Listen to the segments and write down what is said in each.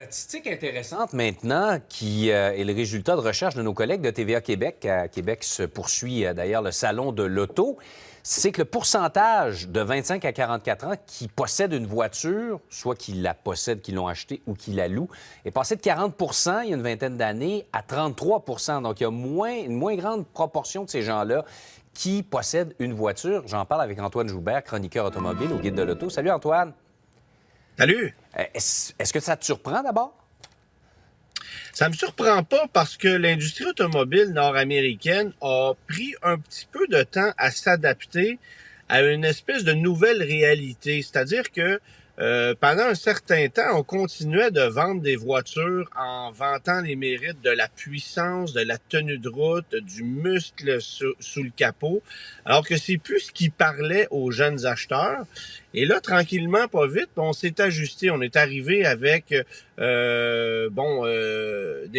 Statistique intéressante maintenant qui est le résultat de recherche de nos collègues de TVA Québec. À Québec se poursuit d'ailleurs le salon de l'auto. C'est que le pourcentage de 25 à 44 ans qui possèdent une voiture, soit qu'ils la possèdent, qu'ils l'ont achetée ou qu'ils la louent, est passé de 40 il y a une vingtaine d'années à 33 Donc, il y a une moins grande proportion de ces gens-là qui possèdent une voiture. J'en parle avec Antoine Joubert, chroniqueur automobile au Guide de l'auto. Salut Antoine! Salut! Est-ce que ça te surprend d'abord? Ça me surprend pas parce que l'industrie automobile nord-américaine a pris un petit peu de temps à s'adapter à une espèce de nouvelle réalité. C'est-à-dire que pendant un certain temps, on continuait de vendre des voitures en vantant les mérites de la puissance, de la tenue de route, du muscle sous le capot, alors que c'est plus ce qui parlait aux jeunes acheteurs. Et là, tranquillement, pas vite, on s'est ajusté. On est arrivé avec des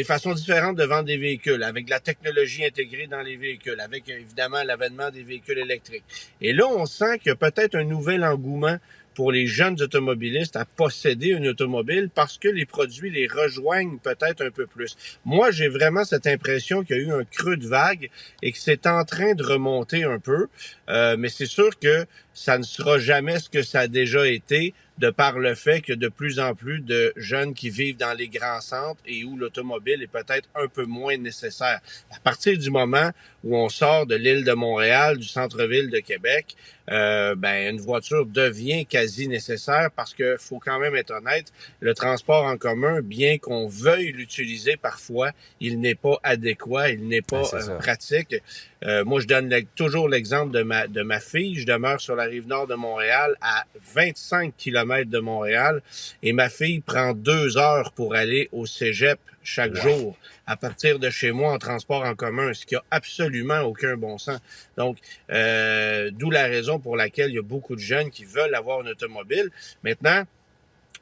façons différentes de vendre des véhicules, avec de la technologie intégrée dans les véhicules, avec évidemment l'avènement des véhicules électriques. Et là, on sent qu'il y a peut-être un nouvel engouement pour les jeunes automobilistes à posséder une automobile parce que les produits les rejoignent peut-être un peu plus. Moi, j'ai vraiment cette impression qu'il y a eu un creux de vague et que c'est en train de remonter un peu. Mais c'est sûr que ça ne sera jamais ce que ça a déjà été de par le fait qu'il y a de plus en plus de jeunes qui vivent dans les grands centres et où l'automobile est peut-être un peu moins nécessaire. À partir du moment où on sort de l'île de Montréal, du centre-ville de Québec, une voiture devient quasi nécessaire parce que faut quand même être honnête, le transport en commun, bien qu'on veuille l'utiliser parfois, il n'est pas adéquat, il n'est pas pratique. Moi, je donne toujours l'exemple de ma fille. Je demeure sur la rive nord de Montréal, à 25 kilomètres de Montréal, et ma fille prend 2 heures pour aller au cégep chaque jour à partir de chez moi en transport en commun, ce qui a absolument aucun bon sens. Donc, d'où la raison pour laquelle il y a beaucoup de jeunes qui veulent avoir une automobile. Maintenant,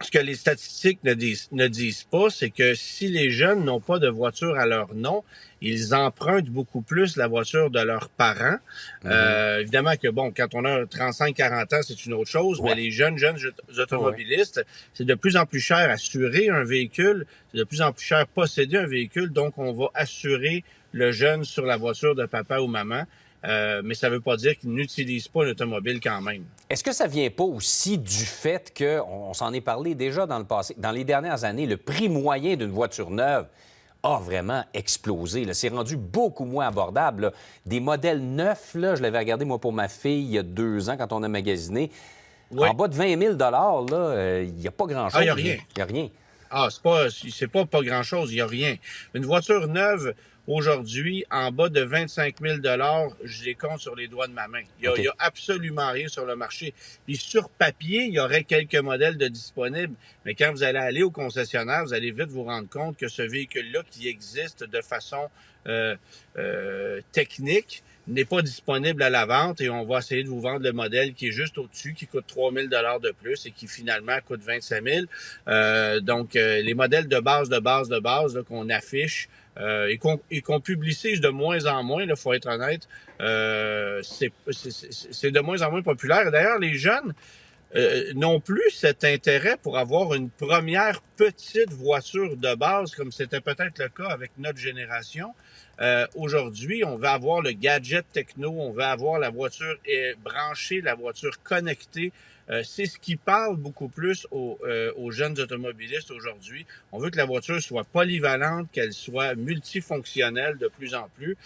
ce que les statistiques ne disent pas, c'est que si les jeunes n'ont pas de voiture à leur nom, ils empruntent beaucoup plus la voiture de leurs parents. Évidemment que, bon, quand on a 35-40 ans, c'est une autre chose, mais les jeunes automobilistes, c'est de plus en plus cher assurer un véhicule, c'est de plus en plus cher posséder un véhicule, donc on va assurer le jeune sur la voiture de papa ou maman. Mais ça ne veut pas dire qu'ils n'utilisent pas l'automobile quand même. Est-ce que ça ne vient pas aussi du fait qu'on s'en est parlé déjà dans le passé, dans les dernières années, le prix moyen d'une voiture neuve a vraiment explosé. C'est rendu beaucoup moins abordable. Là. Des modèles neufs, là, je l'avais regardé moi pour ma fille il y a 2 ans quand on a magasiné. En bas de 20 000 il n'y a pas grand-chose. Il n'y a rien. Il n'y a rien. C'est pas grand-chose, il n'y a rien. Une voiture neuve, aujourd'hui, en bas de 25 000 je les compte sur les doigts de ma main. Il y a absolument rien sur le marché. Puis sur papier, il y aurait quelques modèles de disponibles, mais quand vous allez aller au concessionnaire, vous allez vite vous rendre compte que ce véhicule-là qui existe de façon technique n'est pas disponible à la vente et on va essayer de vous vendre le modèle qui est juste au-dessus, qui coûte 3 000 de plus et qui finalement coûte 25 000. Donc, les modèles de base là, qu'on affiche et qu'on publicise de moins en moins, il faut être honnête, c'est de moins en moins populaire. D'ailleurs, les jeunes n'ont plus cet intérêt pour avoir une première petite voiture de base, comme c'était peut-être le cas avec notre génération. Aujourd'hui, on va avoir le gadget techno, on va avoir la voiture branchée, la voiture connectée. C'est ce qui parle beaucoup plus aux jeunes automobilistes aujourd'hui. On veut que la voiture soit polyvalente, qu'elle soit multifonctionnelle de plus en plus.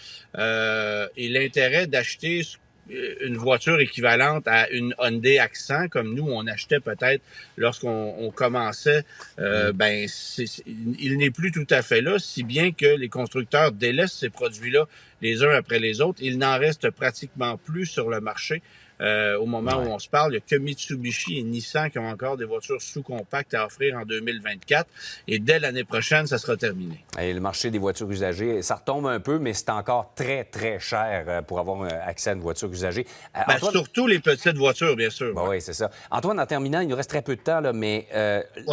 Et l'intérêt d'acheter une voiture équivalente à une Hyundai Accent, comme nous, on achetait peut-être lorsqu'on commençait, il n'est plus tout à fait là, si bien que les constructeurs délaissent ces produits-là les uns après les autres. Il n'en reste pratiquement plus sur le marché. Au moment où on se parle, il n'y a que Mitsubishi et Nissan qui ont encore des voitures sous-compactes à offrir en 2024. Et dès l'année prochaine, ça sera terminé. Et le marché des voitures usagées, ça retombe un peu, mais c'est encore très, très cher pour avoir accès à une voiture usagée. Antoine... Surtout les petites voitures, bien sûr. Oui, c'est ça. Antoine, en terminant, il nous reste très peu de temps, là, mais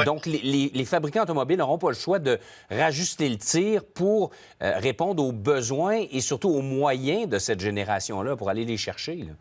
donc les fabricants automobiles n'auront pas le choix de rajuster le tir pour répondre aux besoins et surtout aux moyens de cette génération-là pour aller les chercher. Là.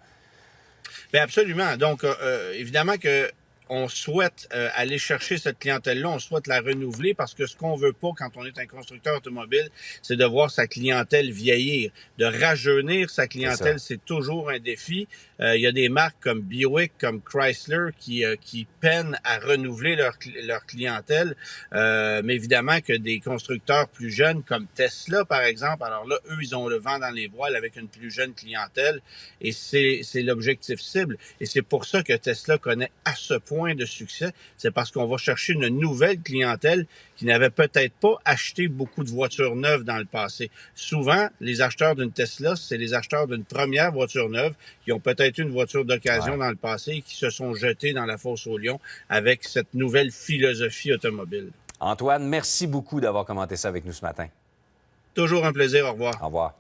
Bien, absolument. Donc, évidemment que on souhaite aller chercher cette clientèle-là, on souhaite la renouveler parce que ce qu'on veut pas quand on est un constructeur automobile, c'est de voir sa clientèle vieillir. De rajeunir sa clientèle, c'est toujours un défi. Il y a des marques comme Buick, comme Chrysler qui peinent à renouveler leur clientèle. Mais évidemment que des constructeurs plus jeunes comme Tesla, par exemple, alors là, eux, ils ont le vent dans les voiles avec une plus jeune clientèle et c'est l'objectif cible. Et c'est pour ça que Tesla connaît à ce point de succès, c'est parce qu'on va chercher une nouvelle clientèle qui n'avait peut-être pas acheté beaucoup de voitures neuves dans le passé. Souvent, les acheteurs d'une Tesla, c'est les acheteurs d'une première voiture neuve qui ont peut-être eu une voiture d'occasion dans le passé et qui se sont jetés dans la fosse aux lions avec cette nouvelle philosophie automobile. Antoine, merci beaucoup d'avoir commenté ça avec nous ce matin. Toujours un plaisir. Au revoir. Au revoir.